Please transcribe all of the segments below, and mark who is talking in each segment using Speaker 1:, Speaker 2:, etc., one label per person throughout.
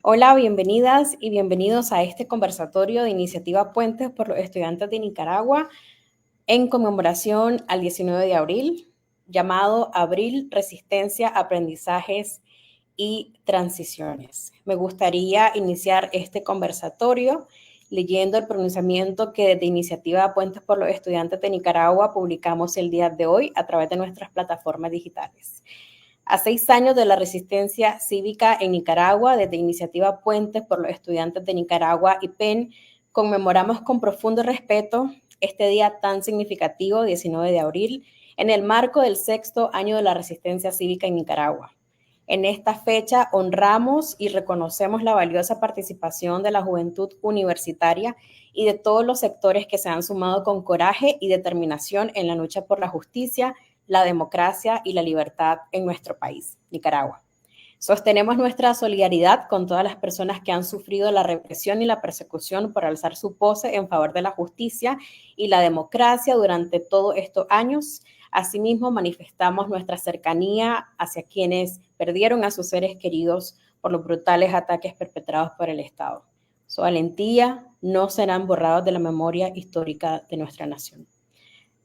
Speaker 1: Hola, bienvenidas y bienvenidos a este conversatorio de Iniciativa Puentes por los Estudiantes de Nicaragua en conmemoración al 19 de abril, llamado Abril, Resistencia, Aprendizajes y Transiciones. Me gustaría iniciar este conversatorio leyendo el pronunciamiento que desde Iniciativa Puentes por los Estudiantes de Nicaragua publicamos el día de hoy a través de nuestras plataformas digitales. A 6 años de la resistencia cívica en Nicaragua, desde Iniciativa Puentes por los Estudiantes de Nicaragua y PEN, conmemoramos con profundo respeto este día tan significativo, 19 de abril, en el marco del 6º año de la resistencia cívica en Nicaragua. En esta fecha honramos y reconocemos la valiosa participación de la juventud universitaria y de todos los sectores que se han sumado con coraje y determinación en la lucha por la justicia, la democracia y la libertad en nuestro país, Nicaragua. Sostenemos nuestra solidaridad con todas las personas que han sufrido la represión y la persecución por alzar su voz en favor de la justicia y la democracia durante todos estos años. Asimismo, manifestamos nuestra cercanía hacia quienes perdieron a sus seres queridos por los brutales ataques perpetrados por el Estado. Su valentía no serán borrados de la memoria histórica de nuestra nación.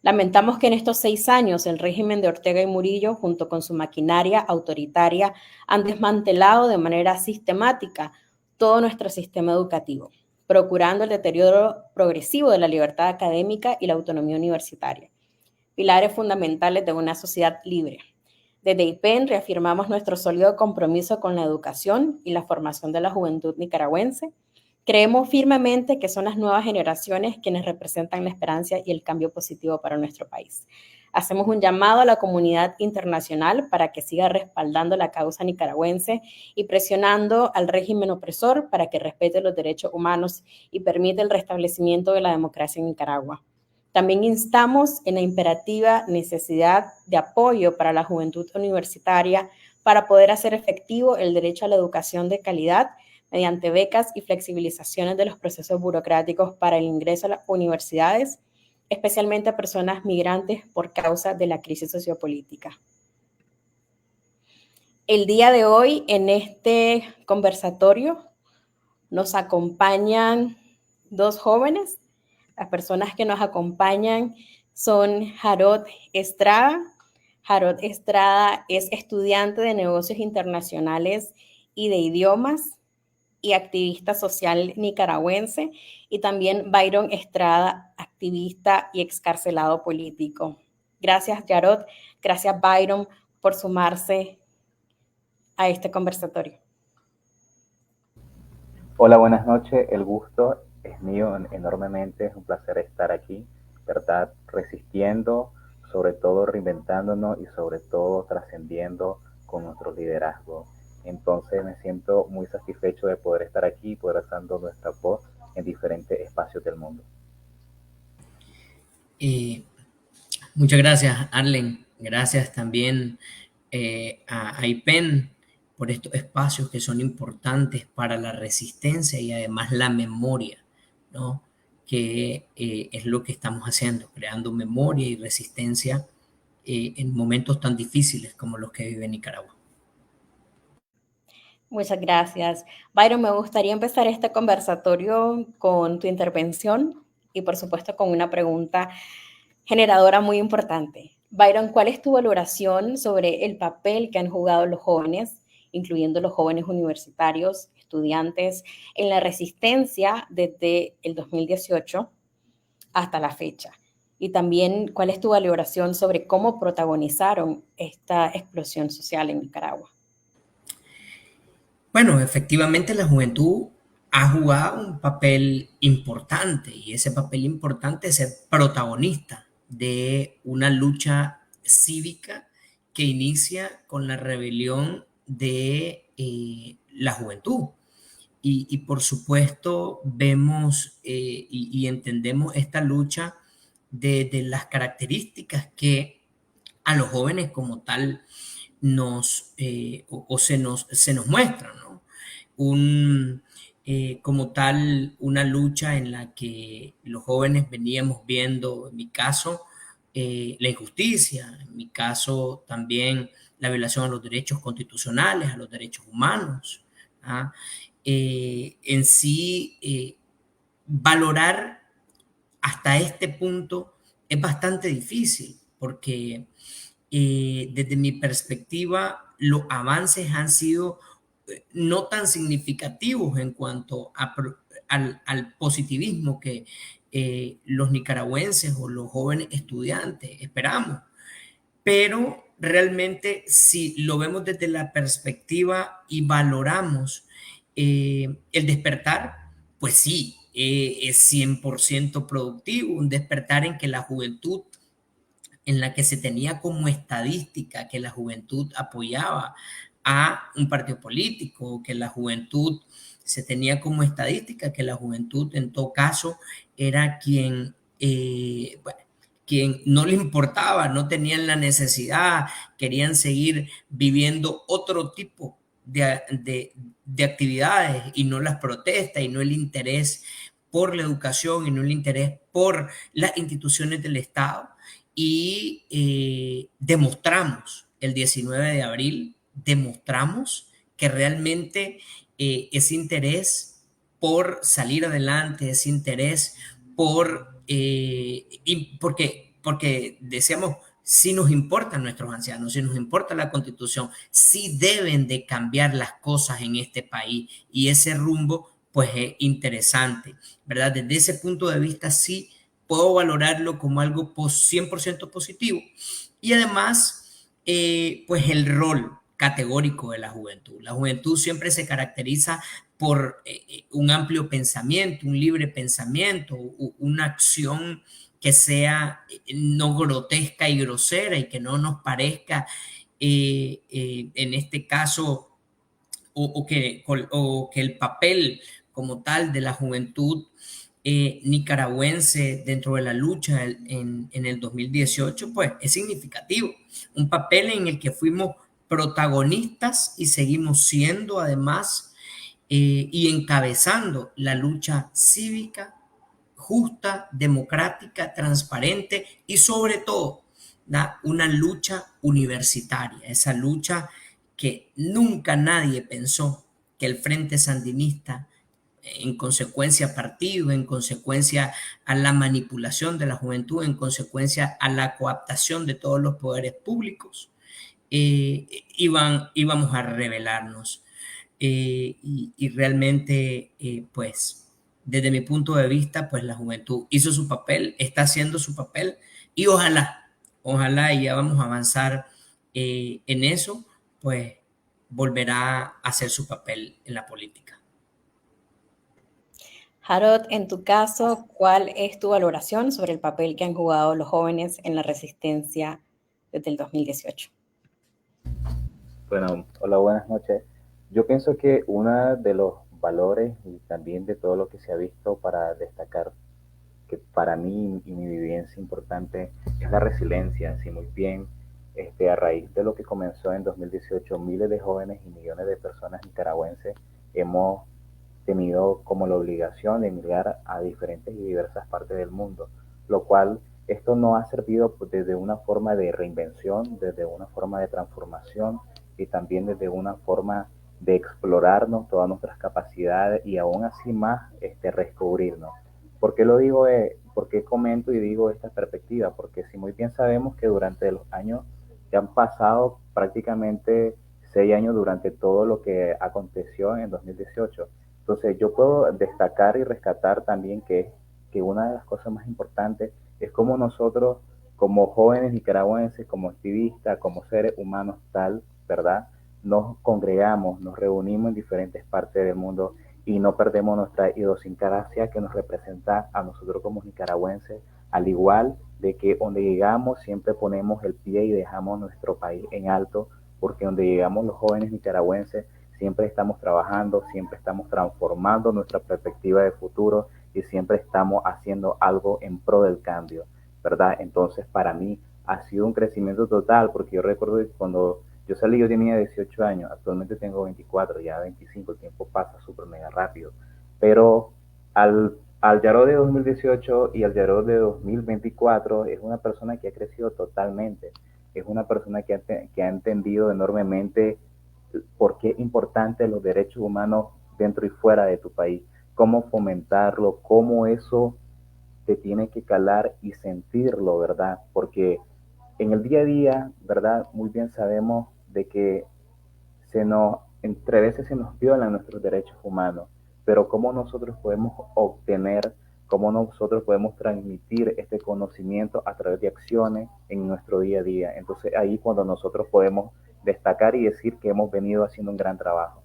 Speaker 1: Lamentamos que en estos 6 años el régimen de Ortega y Murillo, junto con su maquinaria autoritaria, han desmantelado de manera sistemática todo nuestro sistema educativo, procurando el deterioro progresivo de la libertad académica y la autonomía universitaria, pilares fundamentales de una sociedad libre. Desde IPEN reafirmamos nuestro sólido compromiso con la educación y la formación de la juventud nicaragüense. Creemos firmemente que son las nuevas generaciones quienes representan la esperanza y el cambio positivo para nuestro país. Hacemos un llamado a la comunidad internacional para que siga respaldando la causa nicaragüense y presionando al régimen opresor para que respete los derechos humanos y permita el restablecimiento de la democracia en Nicaragua. También instamos en la imperativa necesidad de apoyo para la juventud universitaria para poder hacer efectivo el derecho a la educación de calidad mediante becas y flexibilizaciones de los procesos burocráticos para el ingreso a las universidades, especialmente a personas migrantes por causa de la crisis sociopolítica. El día de hoy, en este conversatorio, nos acompañan 2 jóvenes. Las personas que nos acompañan son Jarod Estrada. Jarod Estrada es estudiante de negocios internacionales y de idiomas y activista social nicaragüense, y también Byron Estrada, activista y excarcelado político. Gracias, Jarod. Gracias, Byron, por sumarse a este conversatorio.
Speaker 2: Hola, buenas noches. El gusto es mío enormemente. Es un placer estar aquí, ¿verdad? Resistiendo, sobre todo reinventándonos y sobre todo trascendiendo con nuestro liderazgo. Entonces me siento muy satisfecho de poder estar aquí y poder alzando nuestra voz en diferentes espacios del mundo.
Speaker 3: Muchas gracias, Arlen. Gracias también a IPEN por estos espacios que son importantes para la resistencia y además la memoria, ¿no? Que es lo que estamos haciendo, creando memoria y resistencia en momentos tan difíciles como los que vive Nicaragua.
Speaker 1: Muchas gracias. Byron, me gustaría empezar este conversatorio con tu intervención y por supuesto con una pregunta generadora muy importante. Byron, ¿cuál es tu valoración sobre el papel que han jugado los jóvenes, incluyendo los jóvenes universitarios, estudiantes, en la resistencia desde el 2018 hasta la fecha? Y también, ¿cuál es tu valoración sobre cómo protagonizaron esta explosión social en Nicaragua?
Speaker 3: Bueno, efectivamente la juventud ha jugado un papel importante y ese papel importante es ser protagonista de una lucha cívica que inicia con la rebelión de la juventud. Y por supuesto vemos y entendemos esta lucha de las características que a los jóvenes como tal se nos muestran, ¿no? Como tal, una lucha en la que los jóvenes veníamos viendo, en mi caso, la injusticia, en mi caso también la violación a los derechos constitucionales, a los derechos humanos, ¿ah? en sí valorar hasta este punto es bastante difícil porque desde mi perspectiva los avances han sido no tan significativos en cuanto al positivismo que los nicaragüenses o los jóvenes estudiantes esperamos. Pero realmente si lo vemos desde la perspectiva y valoramos el despertar, pues sí, es 100% productivo, un despertar en que la juventud, en la que se tenía como estadística que la juventud apoyaba a un partido político, que la juventud se tenía como estadística que la juventud en todo caso era quien, bueno, quien no le importaba, no tenían la necesidad, querían seguir viviendo otro tipo de actividades y no las protestas y no el interés por la educación y no el interés por las instituciones del Estado. Y demostramos el 19 de abril, demostramos que realmente ese interés por salir adelante, ese interés por, porque decíamos, si nos importan nuestros ancianos, si nos importa la constitución, si deben de cambiar las cosas en este país y ese rumbo pues es interesante, ¿verdad? Desde ese punto de vista sí puedo valorarlo como algo 100% positivo. Y además, pues el rol categórico de la juventud. La juventud siempre se caracteriza por un amplio pensamiento, un libre pensamiento, una acción que sea no grotesca y grosera y que no nos parezca, en este caso, o que el papel como tal de la juventud nicaragüense dentro de la lucha en el 2018, pues es significativo. Un papel en el que fuimos protagonistas y seguimos siendo además y encabezando la lucha cívica, justa, democrática, transparente y sobre todo una lucha universitaria, esa lucha que nunca nadie pensó que el Frente Sandinista, en consecuencia partido, en consecuencia a la manipulación de la juventud, en consecuencia a la coaptación de todos los poderes públicos, íbamos a rebelarnos. Y realmente, pues, desde mi punto de vista, pues la juventud hizo su papel, está haciendo su papel y ojalá y ya vamos a avanzar en eso, pues volverá a hacer su papel en la política.
Speaker 1: Harold, en tu caso, ¿cuál es tu valoración sobre el papel que han jugado los jóvenes en la resistencia desde el 2018?
Speaker 2: Bueno, hola, buenas noches. Yo pienso que uno de los valores y también de todo lo que se ha visto para destacar que para mí y mi vivencia importante es la resiliencia. Si muy bien, a raíz de lo que comenzó en 2018, miles de jóvenes y millones de personas nicaragüenses hemos tenido como la obligación de emigrar a diferentes y diversas partes del mundo, lo cual esto nos ha servido pues, desde una forma de reinvención, desde una forma de transformación y también desde una forma de explorarnos todas nuestras capacidades y aún así más redescubrirnos. ¿Por qué lo digo? ¿Por qué comento y digo esta perspectiva? Porque si muy bien sabemos que durante los años que han pasado prácticamente 6 años durante todo lo que aconteció en 2018, entonces yo puedo destacar y rescatar también que una de las cosas más importantes es cómo nosotros, como jóvenes nicaragüenses, como activistas, como seres humanos tal, ¿verdad? Nos congregamos, nos reunimos en diferentes partes del mundo y no perdemos nuestra idiosincrasia que nos representa a nosotros como nicaragüenses, al igual de que donde llegamos siempre ponemos el pie y dejamos nuestro país en alto, porque donde llegamos los jóvenes nicaragüenses siempre estamos trabajando, siempre estamos transformando nuestra perspectiva de futuro y siempre estamos haciendo algo en pro del cambio, ¿verdad? Entonces, para mí ha sido un crecimiento total, porque yo recuerdo que cuando yo salí, yo tenía 18 años, actualmente tengo 24, ya 25, el tiempo pasa súper mega rápido, pero al Yaró de 2018 y al Yaró de 2024 es una persona que ha crecido totalmente, es una persona que ha entendido enormemente por qué es importante los derechos humanos dentro y fuera de tu país, cómo fomentarlo, cómo eso te tiene que calar y sentirlo, ¿verdad? Porque en el día a día, ¿verdad? Muy bien sabemos de que entre veces se nos violan nuestros derechos humanos, pero cómo nosotros podemos obtener, cómo nosotros podemos transmitir este conocimiento a través de acciones en nuestro día a día. Entonces ahí cuando nosotros podemos destacar y decir que hemos venido haciendo un gran trabajo.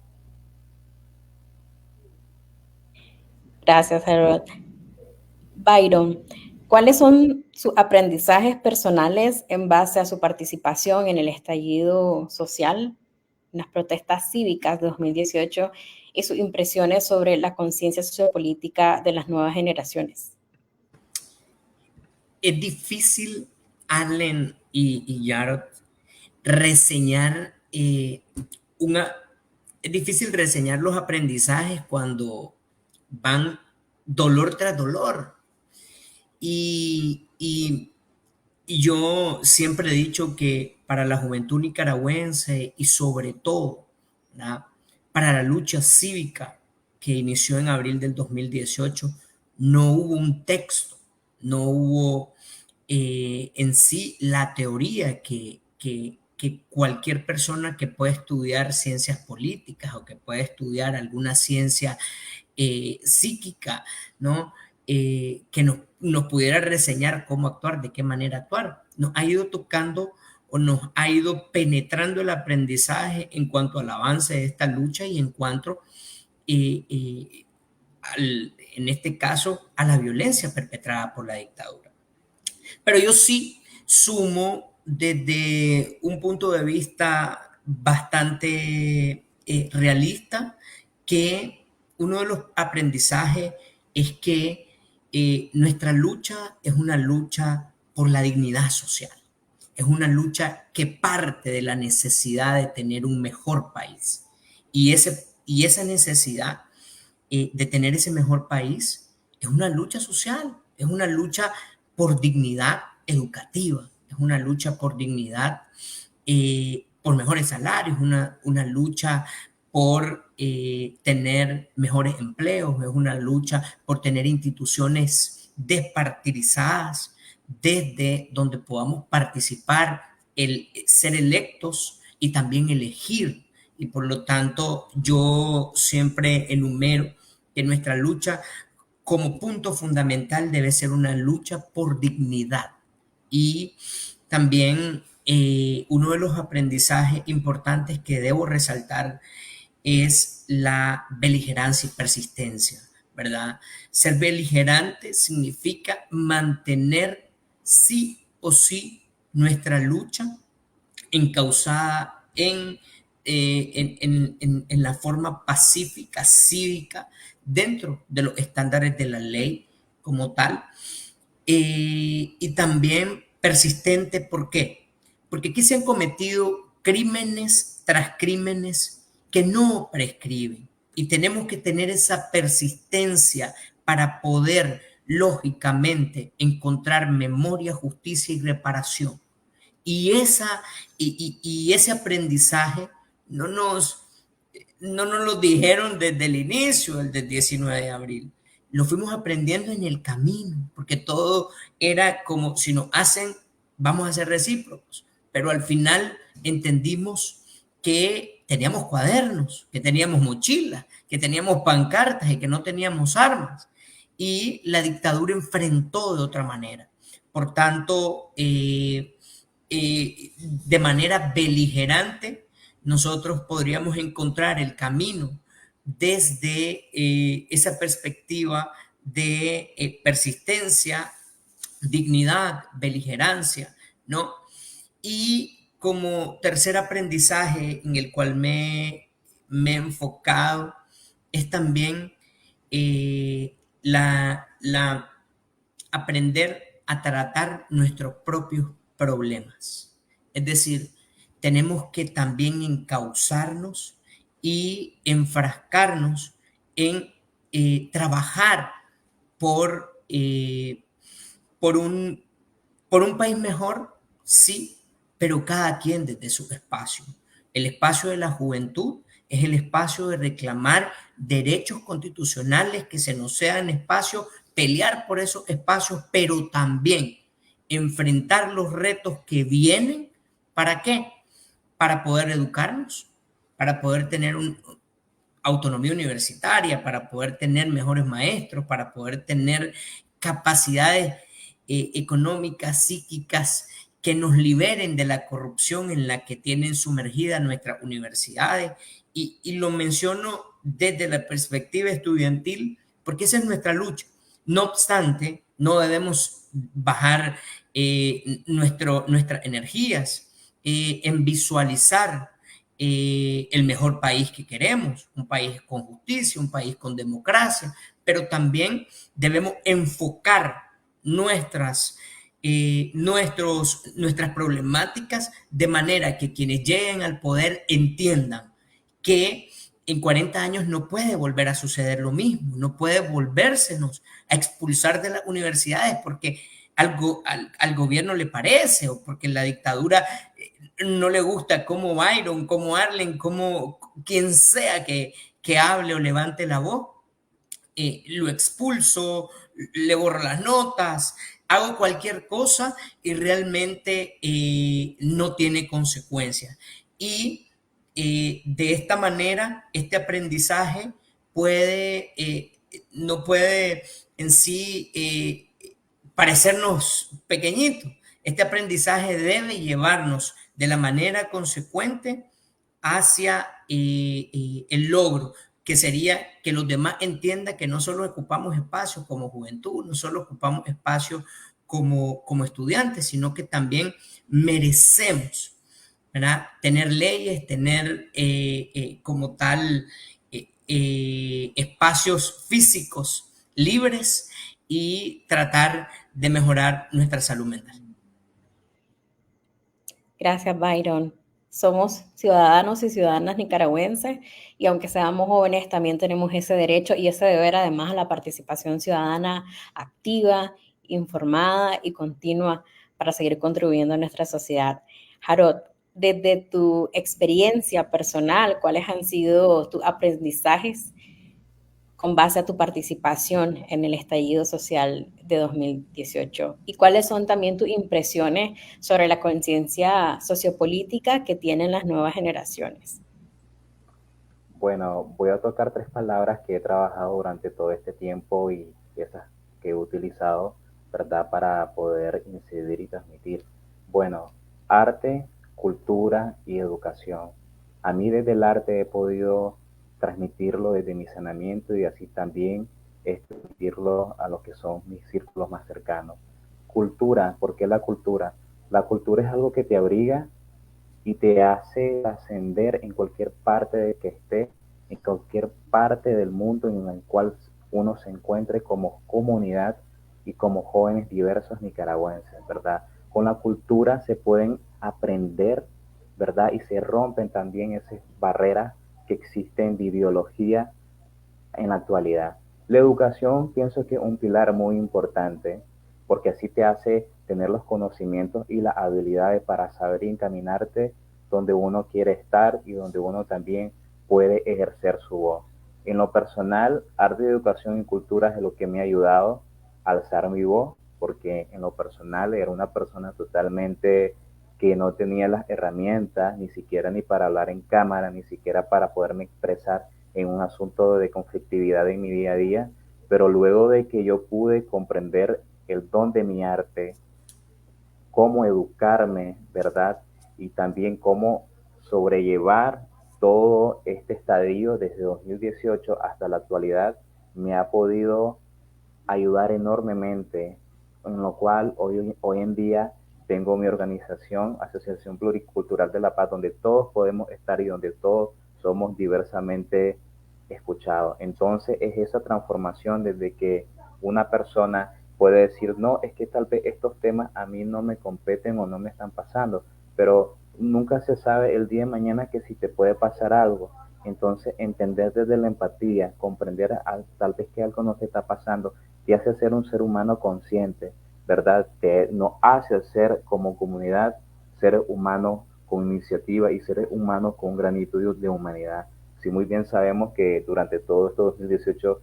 Speaker 1: Gracias, Harold. Byron, ¿cuáles son sus aprendizajes personales en base a su participación en el estallido social, en las protestas cívicas de 2018 y sus impresiones sobre la conciencia sociopolítica de las nuevas generaciones?
Speaker 3: Es difícil, Allen y Jared, reseñar una... Es difícil reseñar los aprendizajes cuando van dolor tras dolor. Y yo siempre he dicho que para la juventud nicaragüense y sobre todo, ¿verdad?, para la lucha cívica que inició en abril del 2018, no hubo un texto, no hubo en sí la teoría que cualquier persona que pueda estudiar ciencias políticas o que pueda estudiar alguna ciencia psíquica, ¿no? Que nos pudiera reseñar cómo actuar, de qué manera actuar. Nos ha ido tocando o nos ha ido penetrando el aprendizaje en cuanto al avance de esta lucha y en cuanto, en este caso, a la violencia perpetrada por la dictadura. Pero yo sí sumo desde un punto de vista bastante realista que uno de los aprendizajes es que nuestra lucha es una lucha por la dignidad social. Es una lucha que parte de la necesidad de tener un mejor país. Y esa necesidad de tener ese mejor país es una lucha social, es una lucha por dignidad educativa, es una lucha por dignidad, por mejores salarios, una lucha por tener mejores empleos, es una lucha por tener instituciones despartidizadas desde donde podamos participar, el ser electos y también elegir. Y por lo tanto, yo siempre enumero que nuestra lucha como punto fundamental debe ser una lucha por dignidad. Y también uno de los aprendizajes importantes que debo resaltar es la beligerancia y persistencia, ¿verdad? Ser beligerante significa mantener sí o sí nuestra lucha encausada en la forma pacífica, cívica, dentro de los estándares de la ley como tal, y también persistente. ¿Por qué? Porque aquí se han cometido crímenes tras crímenes que no prescriben y tenemos que tener esa persistencia para poder lógicamente encontrar memoria, justicia y reparación. Y, y ese aprendizaje no nos lo dijeron desde el inicio, el del 19 de abril. Lo fuimos aprendiendo en el camino, porque todo era como si nos hacen, vamos a ser recíprocos. Pero al final entendimos que teníamos cuadernos, que teníamos mochilas, que teníamos pancartas y que no teníamos armas. Y la dictadura enfrentó de otra manera. Por tanto, de manera beligerante, nosotros podríamos encontrar el camino desde esa perspectiva de persistencia, dignidad, beligerancia, ¿no? Y como tercer aprendizaje en el cual me he enfocado es también la aprender a tratar nuestros propios problemas. Es decir, tenemos que también encauzarnos y enfrascarnos en trabajar por, por, un, por un país mejor, sí, pero cada quien desde su espacio. El espacio de la juventud es el espacio de reclamar derechos constitucionales que se nos sean espacios, pelear por esos espacios, pero también enfrentar los retos que vienen. ¿Para qué? Para poder educarnos, para poder tener una autonomía universitaria, para poder tener mejores maestros, para poder tener capacidades económicas, psíquicas, que nos liberen de la corrupción en la que tienen sumergidas nuestras universidades. Y lo menciono desde la perspectiva estudiantil, porque esa es nuestra lucha. No obstante, no debemos bajar nuestras energías en visualizar el mejor país que queremos, un país con justicia, un país con democracia, pero también debemos enfocar nuestras problemáticas de manera que quienes lleguen al poder entiendan que en 40 años no puede volver a suceder lo mismo, no puede volvérsenos a expulsar de las universidades porque al gobierno le parece o porque la dictadura no le gusta como Byron, como Arlen, como quien sea que hable o levante la voz, lo expulso, le borro las notas, hago cualquier cosa y realmente no tiene consecuencias. Y de esta manera, este aprendizaje no puede en sí parecernos pequeñitos. Este aprendizaje debe llevarnos de la manera consecuente hacia el logro, que sería que los demás entiendan que no solo ocupamos espacios como juventud, no solo ocupamos espacios como estudiantes, sino que también merecemos, ¿verdad? Tener leyes, tener como tal espacios físicos libres y tratar de mejorar nuestra salud mental.
Speaker 1: Gracias, Byron. Somos ciudadanos y ciudadanas nicaragüenses y aunque seamos jóvenes también tenemos ese derecho y ese deber además a la participación ciudadana activa, informada y continua para seguir contribuyendo a nuestra sociedad. Jarod, desde tu experiencia personal, ¿cuáles han sido tus aprendizajes con base a tu participación en el estallido social de 2018? ¿Y cuáles son también tus impresiones sobre la conciencia sociopolítica que tienen las nuevas generaciones?
Speaker 2: Bueno, voy a tocar tres palabras que he trabajado durante todo este tiempo y esas que he utilizado, ¿verdad?, para poder incidir y transmitir. Bueno, arte, cultura y educación. A mí desde el arte he podido transmitirlo desde mi sanamiento y así también transmitirlo a lo que son mis círculos más cercanos. Cultura, ¿por qué la cultura? La cultura es algo que te abriga y te hace ascender en cualquier parte de que esté, en cualquier parte del mundo en el cual uno se encuentre como comunidad y como jóvenes diversos nicaragüenses, ¿verdad? Con la cultura se pueden aprender, ¿verdad? Y se rompen también esas barreras que existen de ideología en la actualidad. La educación pienso que es un pilar muy importante porque así te hace tener los conocimientos y las habilidades para saber encaminarte donde uno quiere estar y donde uno también puede ejercer su voz. En lo personal, arte, educación y cultura es lo que me ha ayudado a alzar mi voz, porque en lo personal era una persona totalmente que no tenía las herramientas, ni siquiera ni para hablar en cámara, ni siquiera para poderme expresar en un asunto de conflictividad en mi día a día, pero luego de que yo pude comprender el don de mi arte, cómo educarme, ¿verdad? Y también cómo sobrellevar todo este estadio desde 2018 hasta la actualidad, me ha podido ayudar enormemente, en lo cual hoy en día tengo mi organización, Asociación Pluricultural de la Paz, donde todos podemos estar y donde todos somos diversamente escuchados. Entonces es esa transformación desde que una persona puede decir, no, es que tal vez estos temas a mí no me competen o no me están pasando, pero nunca se sabe el día de mañana que si te puede pasar algo. Entonces, entender desde la empatía, comprender tal vez que algo no te está pasando, te hace ser un ser humano consciente, ¿verdad? Te nos hace ser como comunidad, seres humanos con iniciativa y seres humanos con granitud de humanidad. si muy bien sabemos que durante todo este 2018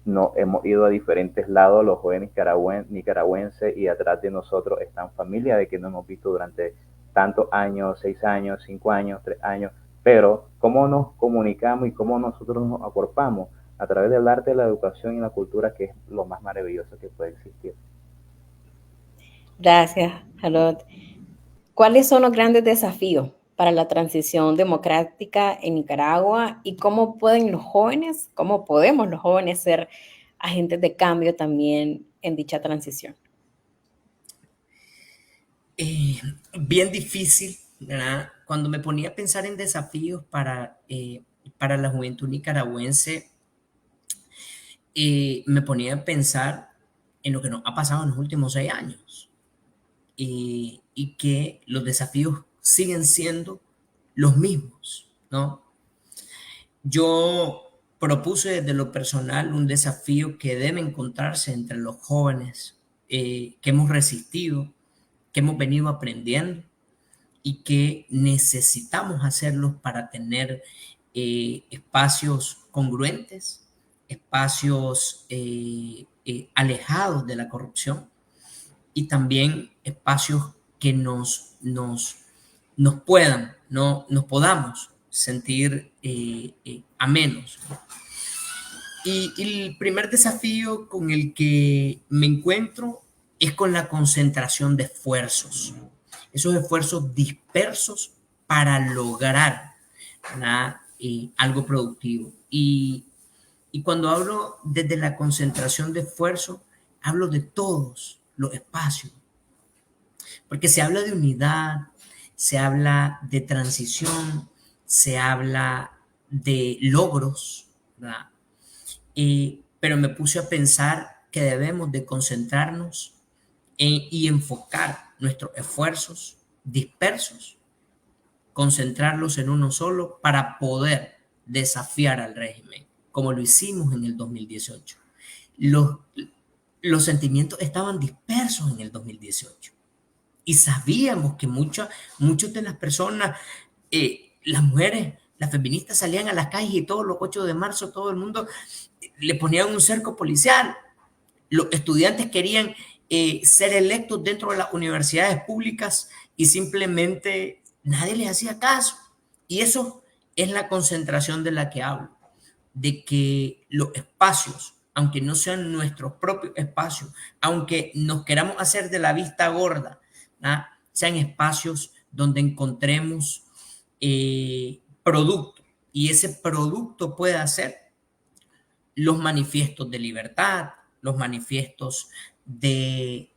Speaker 2: no, hemos ido a diferentes lados los jóvenes nicaragüenses y atrás de nosotros están familias de que no hemos visto durante tantos años, 6 años, 5 años, 3 años, pero cómo nos comunicamos y cómo nosotros nos acorpamos a través del arte, la educación y la cultura, que es lo más maravilloso que puede existir.
Speaker 1: Gracias, Harold. ¿Cuáles son los grandes desafíos para la transición democrática en Nicaragua y cómo podemos los jóvenes ser agentes de cambio también en dicha transición?
Speaker 3: Bien difícil, ¿verdad? Cuando me ponía a pensar en desafíos para la juventud nicaragüense, me ponía a pensar en lo que nos ha pasado en los últimos 6 años y que los desafíos siguen siendo los mismos, ¿no? Yo propuse desde lo personal un desafío que debe encontrarse entre los jóvenes que hemos resistido, que hemos venido aprendiendo y que necesitamos hacerlos para tener espacios congruentes, espacios alejados de la corrupción y también espacios que nos puedan, no, nos podamos sentir a menos. Y el primer desafío con el que me encuentro es con la concentración de esfuerzos, esos esfuerzos dispersos para lograr algo productivo. Y cuando hablo desde la concentración de esfuerzo, hablo de todos los espacios, porque se habla de unidad, se habla de transición, se habla de logros, ¿verdad? Pero me puse a pensar que debemos de concentrarnos y enfocar nuestros esfuerzos dispersos, concentrarlos en uno solo para poder desafiar al régimen, como lo hicimos en el 2018. Los, los sentimientos estaban dispersos en el 2018 y sabíamos que muchas de las personas, las mujeres, las feministas salían a las calles y todos los 8 de marzo todo el mundo le ponían un cerco policial. Los estudiantes querían ser electos dentro de las universidades públicas y simplemente nadie les hacía caso. Y eso es la concentración de la que hablo, de que los espacios, aunque no sean nuestros propios espacios, aunque nos queramos hacer de la vista gorda, ¿no?, sean espacios donde encontremos producto y ese producto pueda ser los manifiestos de libertad, los manifiestos de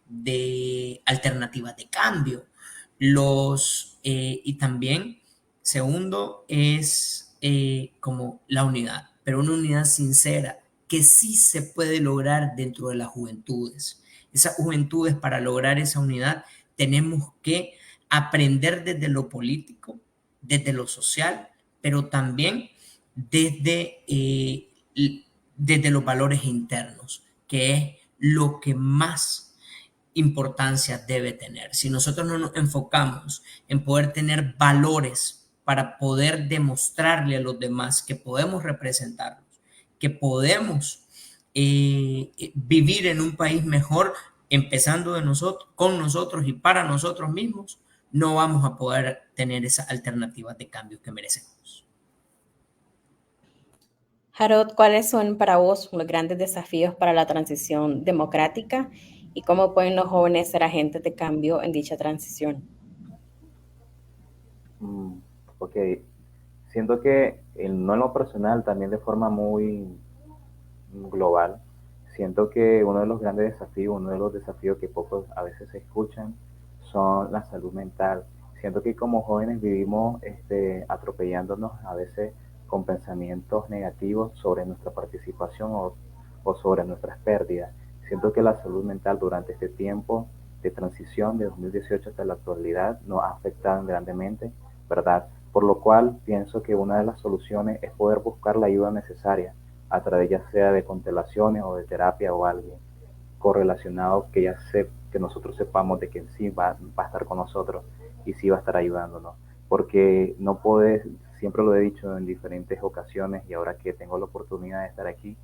Speaker 3: alternativas de cambio, y también, segundo, es como la unidad, pero una unidad sincera que sí se puede lograr dentro de las juventudes. Esas juventudes, para lograr esa unidad, tenemos que aprender desde lo político, desde lo social, pero también desde los valores internos, que es lo que más importancia debe tener. Si nosotros no nos enfocamos en poder tener valores para poder demostrarle a los demás que podemos representarlos, que podemos vivir en un país mejor, empezando con nosotros y para nosotros mismos, no vamos a poder tener esas alternativas de cambio que merecemos.
Speaker 1: Harold, ¿cuáles son para vos los grandes desafíos para la transición democrática y cómo pueden los jóvenes ser agentes de cambio en dicha transición?
Speaker 2: Ok, siento que no en lo personal, también de forma muy global, siento que uno de los grandes desafíos, uno de los desafíos que pocos a veces se escuchan, son la salud mental. Siento que como jóvenes vivimos atropellándonos a veces con pensamientos negativos sobre nuestra participación o sobre nuestras pérdidas. Siento que la salud mental durante este tiempo de transición de 2018 hasta la actualidad nos ha afectado grandemente, ¿verdad? Por lo cual pienso que una de las soluciones es poder buscar la ayuda necesaria a través ya sea de constelaciones o de terapia o alguien correlacionado que nosotros sepamos de que sí va a estar con nosotros y sí va a estar ayudándonos. Porque no puedes, siempre lo he dicho en diferentes ocasiones y ahora que tengo la oportunidad de estar aquí,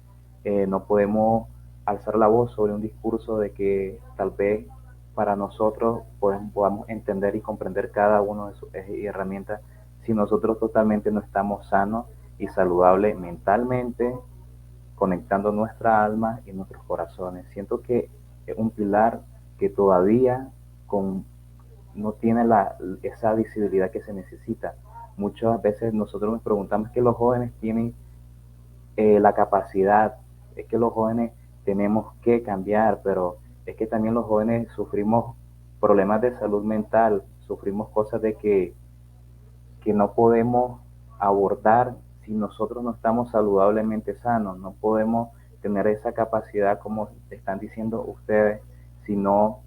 Speaker 2: no podemos alzar la voz sobre un discurso de que tal vez para nosotros podamos entender y comprender cada uno de sus herramientas si nosotros totalmente no estamos sanos y saludables mentalmente, conectando nuestra alma y nuestros corazones. Siento que es un pilar que todavía con, no tiene esa visibilidad que se necesita. Muchas veces nosotros nos preguntamos que los jóvenes tienen la capacidad, es que los jóvenes tenemos que cambiar, pero es que también los jóvenes sufrimos problemas de salud mental, sufrimos cosas de que no podemos abordar si nosotros no estamos saludablemente sanos, no podemos tener esa capacidad como están diciendo ustedes si no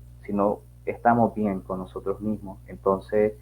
Speaker 2: estamos bien con nosotros mismos. Entonces,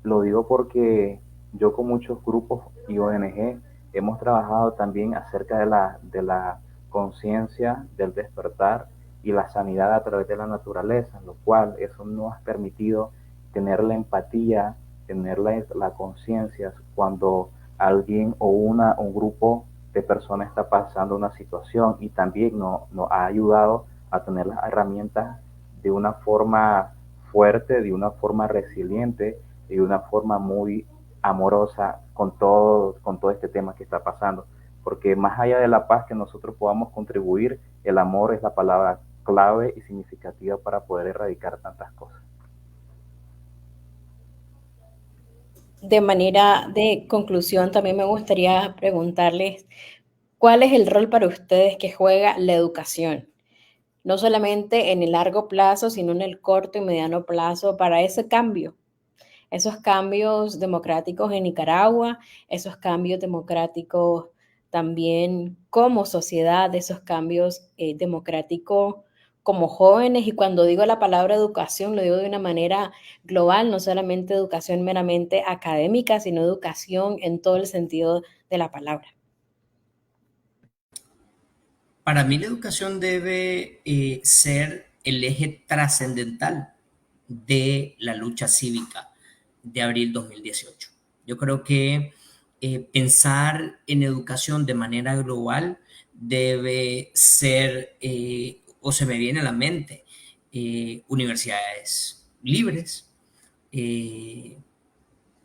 Speaker 2: lo digo porque yo con muchos grupos y ONG hemos trabajado también acerca de la conciencia, del despertar y la sanidad a través de la naturaleza, lo cual eso nos ha permitido tener la empatía, tener la conciencia cuando alguien o un grupo de personas está pasando una situación y también nos ha ayudado a tener las herramientas de una forma fuerte, de una forma resiliente y de una forma muy amorosa con todo este tema que está pasando. Porque más allá de la paz que nosotros podamos contribuir, el amor es la palabra clave y significativa para poder erradicar tantas cosas.
Speaker 1: De manera de conclusión, también me gustaría preguntarles, ¿cuál es el rol para ustedes que juega la educación? No solamente en el largo plazo, sino en el corto y mediano plazo para ese cambio, esos cambios democráticos en Nicaragua, esos cambios democráticos también como sociedad, esos cambios democráticos como jóvenes. Y cuando digo la palabra educación, lo digo de una manera global, no solamente educación meramente académica, sino educación en todo el sentido de la palabra.
Speaker 3: Para mí la educación debe ser el eje trascendental de la lucha cívica de abril 2018. Yo creo que pensar en educación de manera global debe ser, o se me viene a la mente, universidades libres, eh,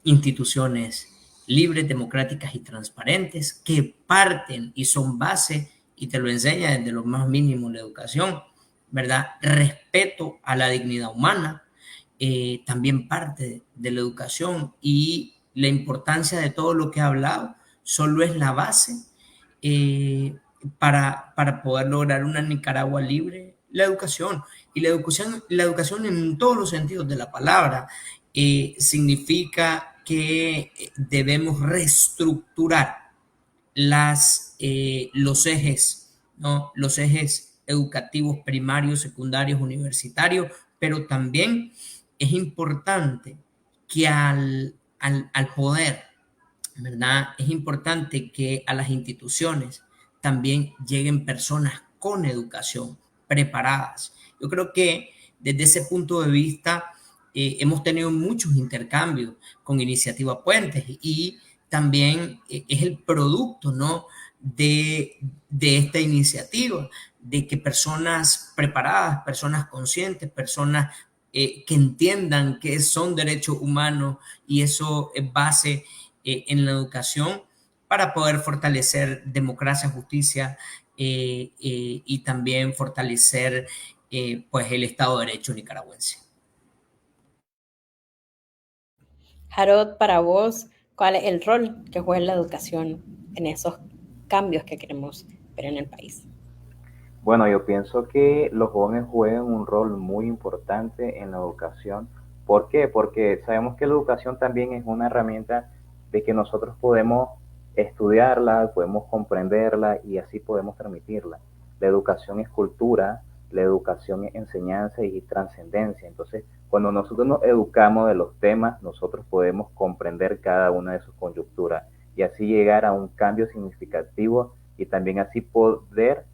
Speaker 3: instituciones libres, democráticas y transparentes que parten y son base, y te lo enseña desde lo más mínimo la educación, ¿verdad? Respeto a la dignidad humana, también parte de la educación, y la importancia de todo lo que he hablado solo es la base eh, para poder lograr una Nicaragua libre, la educación. Y la educación en todos los sentidos de la palabra significa que debemos reestructurar los ejes, ¿no? Los ejes educativos primarios, secundarios, universitarios, pero también es importante que al poder, ¿verdad? Es importante que a las instituciones también lleguen personas con educación, preparadas. Yo creo que desde ese punto de vista hemos tenido muchos intercambios con Iniciativa Puentes y también es el producto, ¿no? de esta iniciativa, de que personas preparadas, personas conscientes, personas que entiendan que son derechos humanos, y eso es base en la educación para poder fortalecer democracia, justicia y también fortalecer pues el Estado de Derecho nicaragüense.
Speaker 1: Jarod, para vos, ¿cuál es el rol que juega la educación en esos cambios que queremos ver en el país?
Speaker 2: Bueno, yo pienso que los jóvenes juegan un rol muy importante en la educación. ¿Por qué? Porque sabemos que la educación también es una herramienta de que nosotros podemos estudiarla, podemos comprenderla y así podemos transmitirla. La educación es cultura, la educación es enseñanza y trascendencia. Entonces, cuando nosotros nos educamos de los temas, nosotros podemos comprender cada una de sus coyunturas y así llegar a un cambio significativo y también así poder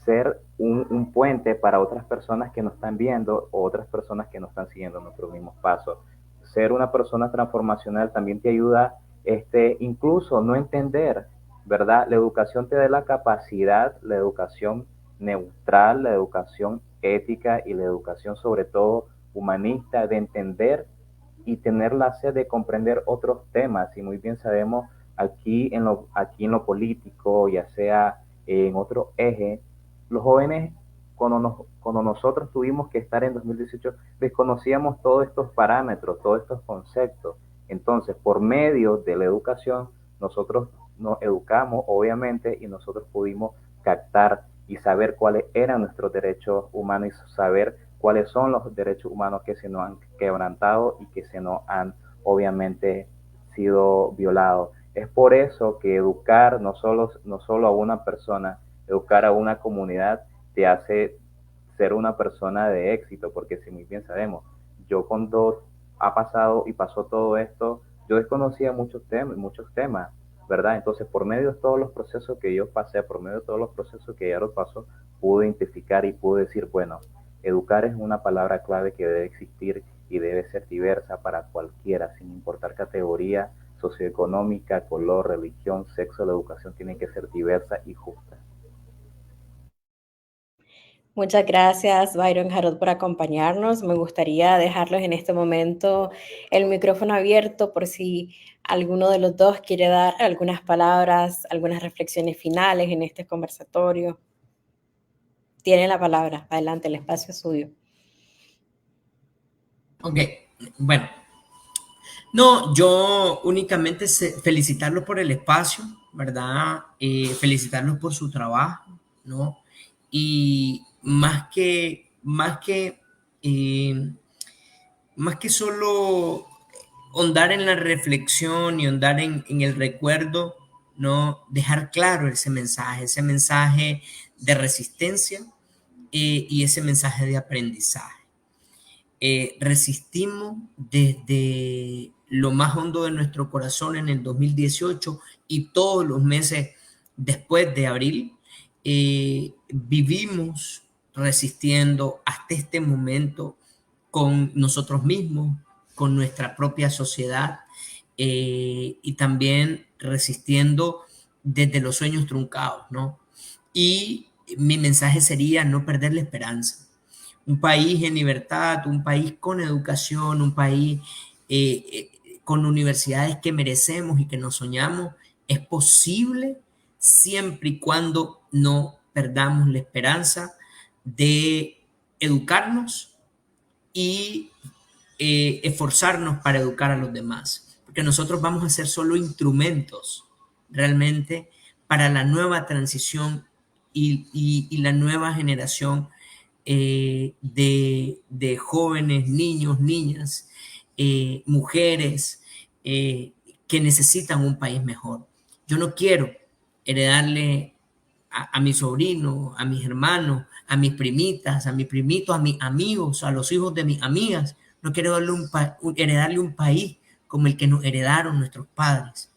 Speaker 2: ser un puente para otras personas que nos están viendo o otras personas que nos están siguiendo nuestros mismos pasos. Ser una persona transformacional también te ayuda incluso no entender, ¿verdad? La educación te da la capacidad, la educación neutral, la educación ética y la educación sobre todo humanista de entender y tener la sed de comprender otros temas. Y muy bien sabemos aquí en lo político, ya sea en otro eje, los jóvenes, cuando nosotros tuvimos que estar en 2018, desconocíamos todos estos parámetros, todos estos conceptos. Entonces, por medio de la educación, nosotros nos educamos, obviamente, y nosotros pudimos captar y saber cuáles eran nuestros derechos humanos y saber cuáles son los derechos humanos que se nos han quebrantado y que se nos han, obviamente, sido violados. Es por eso que educar no solo a una persona, educar a una comunidad te hace ser una persona de éxito, porque si muy bien sabemos, yo cuando ha pasado y pasó todo esto, yo desconocía muchos temas, ¿verdad? Entonces, por medio de todos los procesos que yo pasé, por medio de todos los procesos que ella lo pasó, pude identificar y pude decir, bueno, educar es una palabra clave que debe existir y debe ser diversa para cualquiera, sin importar categoría socioeconómica, color, religión, sexo. La educación tiene que ser diversa y justa.
Speaker 1: Muchas gracias, Byron Jarot, por acompañarnos. Me gustaría dejarlos en este momento el micrófono abierto por si alguno de los dos quiere dar algunas palabras, algunas reflexiones finales en este conversatorio. Tiene la palabra. Adelante, el espacio es suyo.
Speaker 3: Ok, bueno. No, yo únicamente felicitarlos por el espacio, ¿verdad? Felicitarlos por su trabajo, ¿no? Y eh, más que solo ahondar en la reflexión y ahondar en el recuerdo, ¿no? Dejar claro ese mensaje de resistencia y ese mensaje de aprendizaje. Resistimos desde lo más hondo de nuestro corazón en el 2018 y todos los meses después de abril. Vivimos resistiendo hasta este momento con nosotros mismos, con nuestra propia sociedad y también resistiendo desde los sueños truncados, ¿no? Y mi mensaje sería no perder la esperanza. Un país en libertad, un país con educación, un país con universidades que merecemos y que nos soñamos, es posible siempre y cuando no perdamos la esperanza de educarnos y esforzarnos para educar a los demás, porque nosotros vamos a ser solo instrumentos realmente para la nueva transición y la nueva generación de jóvenes, niños, niñas, mujeres que necesitan un país mejor. Yo no quiero heredarle a mi sobrino, a mis hermanos, a mis primitas, a mis primitos, a mis amigos, a los hijos de mis amigas. No quiero heredarle un país como el que nos heredaron nuestros padres.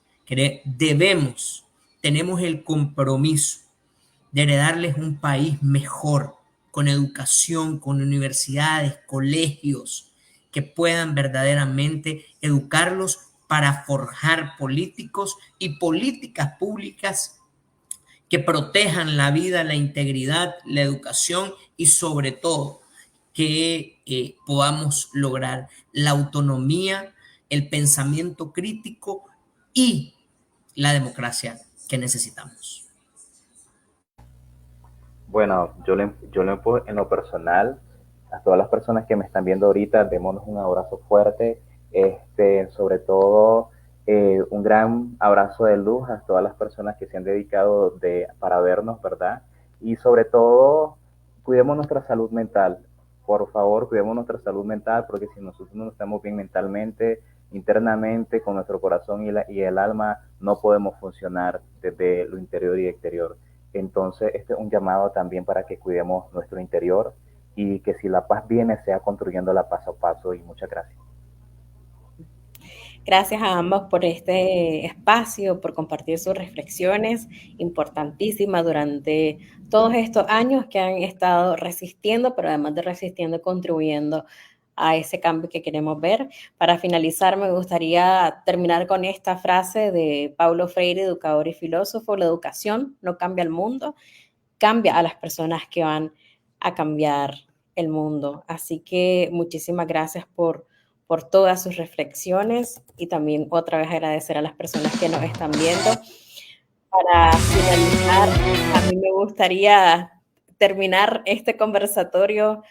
Speaker 3: Tenemos el compromiso de heredarles un país mejor, con educación, con universidades, colegios, que puedan verdaderamente educarlos para forjar políticos y políticas públicas que protejan la vida, la integridad, la educación y sobre todo que podamos lograr la autonomía, el pensamiento crítico y la democracia que necesitamos.
Speaker 2: Bueno, en lo personal, a todas las personas que me están viendo ahorita, démonos un abrazo fuerte, sobre todo un gran abrazo de luz a todas las personas que se han dedicado para vernos, ¿verdad? Y sobre todo, cuidemos nuestra salud mental. Por favor, cuidemos nuestra salud mental, porque si nosotros no estamos bien mentalmente, internamente, con nuestro corazón y el alma, no podemos funcionar desde lo interior y exterior. Entonces, este es un llamado también para que cuidemos nuestro interior y que si la paz viene, sea construyéndola paso a paso. Y muchas gracias.
Speaker 1: Gracias a ambos por este espacio, por compartir sus reflexiones importantísimas durante todos estos años que han estado resistiendo, pero además de resistiendo, contribuyendo a ese cambio que queremos ver. Para finalizar, me gustaría terminar con esta frase de Paulo Freire, educador y filósofo: la educación no cambia el mundo, cambia a las personas que van a cambiar el mundo. Así que muchísimas gracias por todas sus reflexiones, y también otra vez agradecer a las personas que nos están viendo. Para finalizar, a mí me gustaría terminar este conversatorio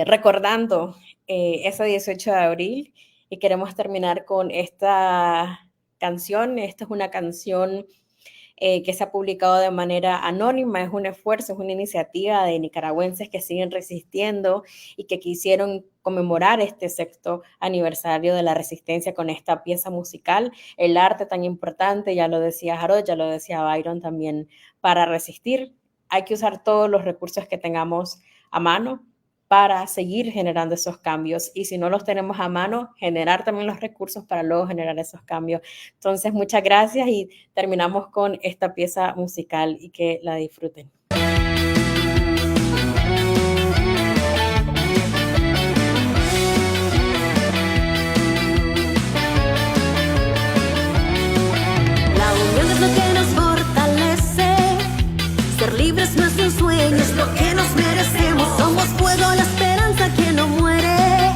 Speaker 1: recordando ese 18 de abril, y queremos terminar con esta canción. Esta es una canción que se ha publicado de manera anónima, es un esfuerzo, es una iniciativa de nicaragüenses que siguen resistiendo y que quisieron conmemorar este 6º aniversario de la resistencia con esta pieza musical. El arte tan importante, ya lo decía Harold, ya lo decía Byron también, para resistir hay que usar todos los recursos que tengamos a mano para seguir generando esos cambios, y si no los tenemos a mano, generar también los recursos para luego generar esos cambios. Entonces, muchas gracias, y terminamos con esta pieza musical, y que la disfruten.
Speaker 4: La unión es lo que nos fortalece, ser libres no es un sueño, es lo que nos merecemos. Somos fuego, la esperanza que no muere,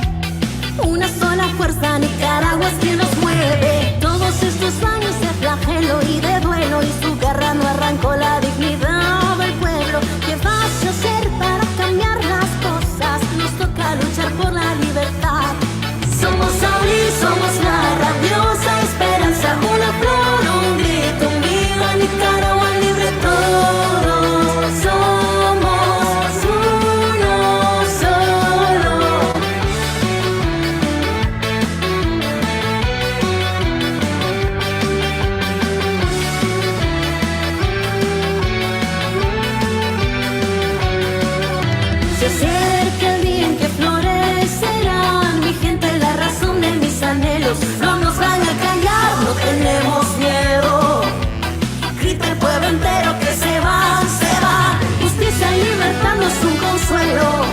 Speaker 4: una sola fuerza, Nicaragua es quien nos mueve. Todos estos años de flagelo y de duelo, y su guerra no arrancó la dignidad del pueblo. ¿Qué vas a hacer para cambiar las cosas? Nos toca luchar por la libertad. Somos abril, somos la rabiosa esperanza, una flor, un grito, un viva Nicaragua libre. Todos somos uno solo. Se acerca el día en que florecerán, mi gente, la razón de mis anhelos. No nos van a callar, no tenemos miedo. Grita el pueblo entero que se van, se van. Justicia y libertad no es un consuelo,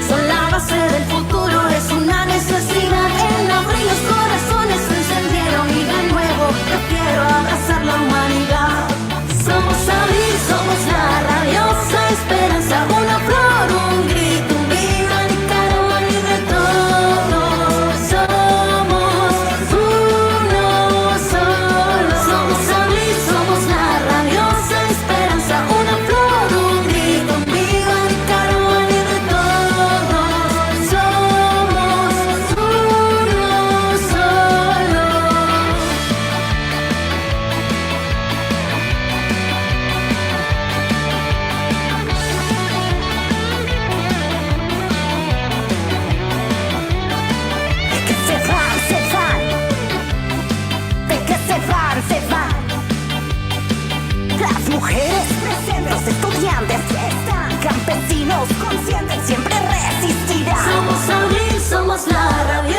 Speaker 4: son la base del futuro, es una necesidad. En abril los corazones se encendieron, y de nuevo prefiero abrazar la humanidad. Somos abril, somos la rabiosa esperanza, una flor, un grito, un viva Nicaragua libre. Todos somos uno solo. Somos abril, somos la rabiosa esperanza, una flor, un grito, un viva Nicaragua libre. Todos somos uno solo. De que se van, se van. De que se van, se van. Las mujeres presentes, los estudiantes están, campesinos conscientes siempre resistirán. Somos abril, somos la rabia.